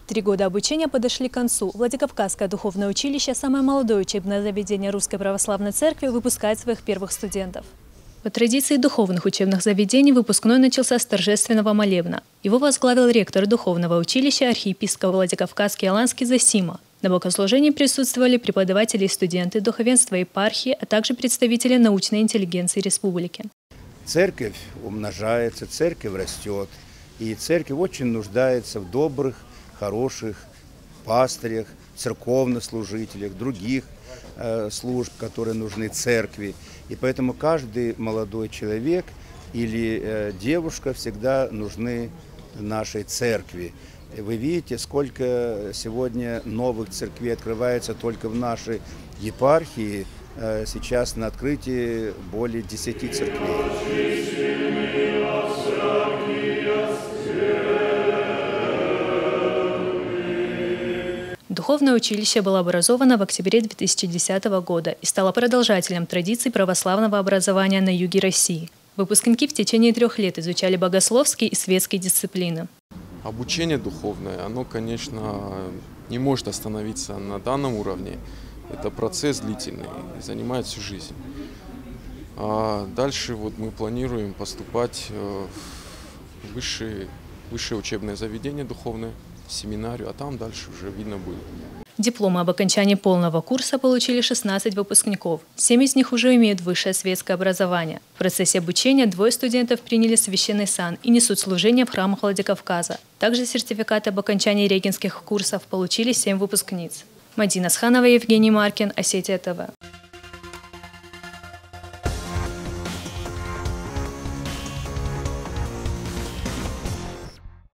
3 года обучения подошли к концу. Владикавказское духовное училище, самое молодое учебное заведение Русской Православной Церкви, выпускает своих первых студентов. По традиции духовных учебных заведений выпускной начался с торжественного молебна. Его возглавил ректор духовного училища архиепископ Владикавказский Аланский Зосима. На богослужении присутствовали преподаватели и студенты, духовенства епархии, а также представители научной интеллигенции республики. Церковь умножается, церковь растет, и церковь очень нуждается в добрых, хороших пастырях, церковных служителях, других служб, которые нужны церкви. И поэтому каждый молодой человек или девушка всегда нужны нашей церкви. Вы видите, сколько сегодня новых церквей открывается только в нашей епархии. Сейчас на открытии более 10 церквей. Духовное училище было образовано в октябре 2010 года и стало продолжателем традиций православного образования на юге России. Выпускники в течение 3 лет изучали богословские и светские дисциплины. Обучение духовное, оно, конечно, не может остановиться на данном уровне. Это процесс длительный, занимает всю жизнь. А дальше мы планируем поступать в высшее учебное заведение духовное, семинарию, а там дальше уже видно будет. Дипломы об окончании полного курса получили 16 выпускников. 7 из них уже имеют высшее светское образование. В процессе обучения 2 студентов приняли священный сан и несут служение в храмах Владикавказа. Также сертификаты об окончании регенских курсов получили 7 выпускниц. Мадина Сханова, Евгений Маркин, Осетия ТВ.